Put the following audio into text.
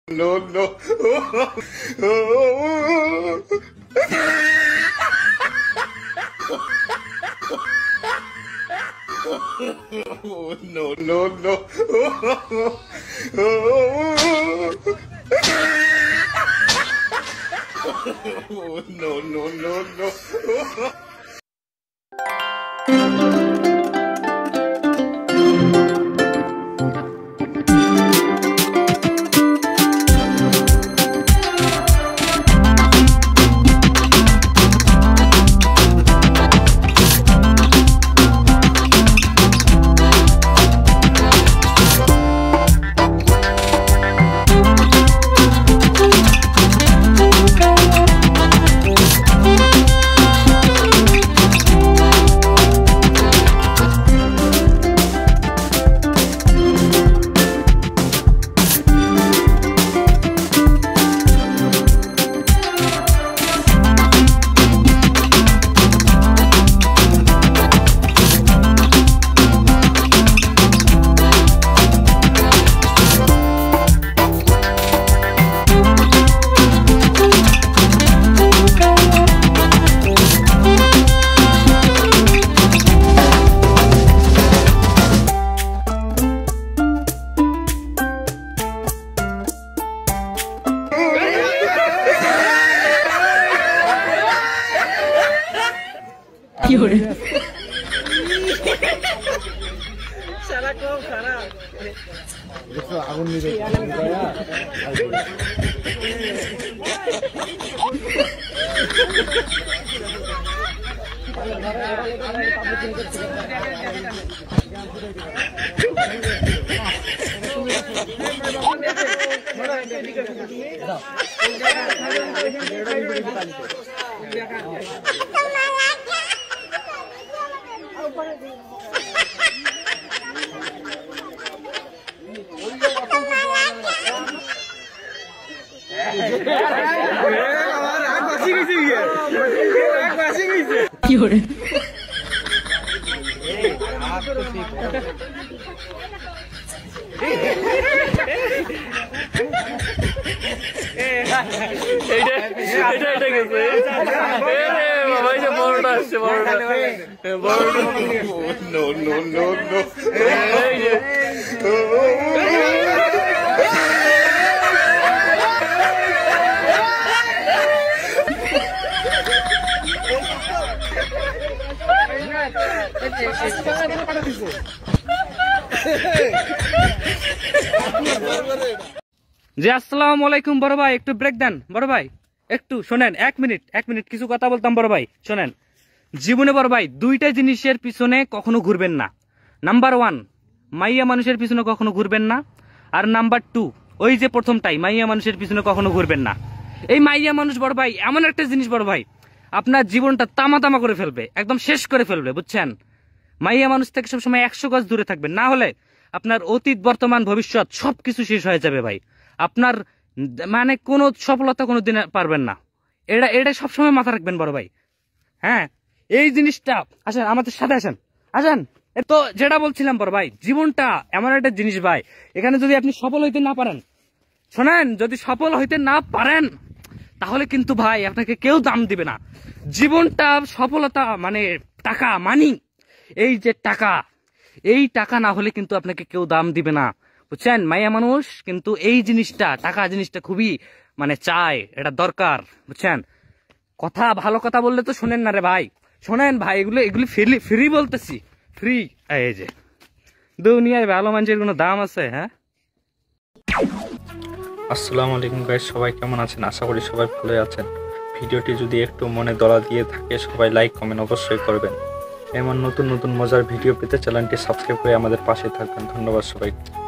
No, no. No, no, no. No, no, no, no. আগুন নিবে No, no, no, no. জি আসসালামু আলাইকুম বড় ভাই, একটু ব্রেক দেন বড় ভাই, একটু শোনেন। এক মিনিট কিছু কথা বলতাম বড় ভাই, শোনেন। জীবনে বড় ভাই দুইটা জিনিসের পিছনে কখনো ঘুরবেন না। নাম্বার 1 মাইয়া মানুষের পিছনে কখনো ঘুরবেন না, আর নাম্বার 2 ওই যে প্রথমটাই মাইয়া মানুষের পিছনে কখনো ঘুরবেন না। এই মাইয়া মানুষ বড় ভাই এমন একটা জিনিস বড় ভাই, আপনার জীবনটা তামা করে ফেলবে, একদম শেষ করে ফেলবে, বুঝছেন। মাইয়া মানুষ থেকে সবসময় 100 গজ দূরে থাকবেন, না হলে আপনার অতীত বর্তমান ভবিষ্যৎ সবকিছু শেষ হয়ে যাবে ভাই। আপনার মানে কোনো সফলতা কোনো দিন পারবেন না, এটা সবসময় মাথা রাখবেন বড় ভাই। হ্যাঁ, এই জিনিসটা আসেন আমাদের সাথে আসেন। তো যেটা বলছিলাম বড় ভাই, জীবনটা এমন একটা জিনিস ভাই, এখানে যদি আপনি সফল হইতে না পারেন, শোনেন, যদি সফল হইতে না পারেন তাহলে কিন্তু ভাই আপনাকে কেউ দাম দিবে না। জীবনটা সফলতা মানে টাকা মানি, এই যে টাকা, এই টাকা না হলে কিন্তু আপনাকে কেউ দাম দিবে না, বুঝছেন। মাইয়া মানুষ কিন্তু এই জিনিসটা, টাকা জিনিসটা খুবই মানে চায়, এটা দরকার, বুঝছেন। কথা ভালো কথা বললে তো শোনেন না রে ভাই, শোনেন ভাই, এগুলি ফ্রি বলতেছি, ফ্রি। এই যে দুনিয়ায় ভালো মানুষের কোনো দাম আছে? হ্যাঁ। আসসালামু আলাইকুম গাইস, সবাই কেমন আছেন? আশা করি সবাই ভালো আছেন। ভিডিওটি যদি একটু মনে দলা দিয়ে থাকে সবাই লাইক কমেন্ট অবশ্যই করবেন। এমন নতুন নতুন মজার ভিডিও পেতে চ্যানেলটি সাবস্ক্রাইব করে আমাদের পাশে থাকবেন। ধন্যবাদ সবাইকে।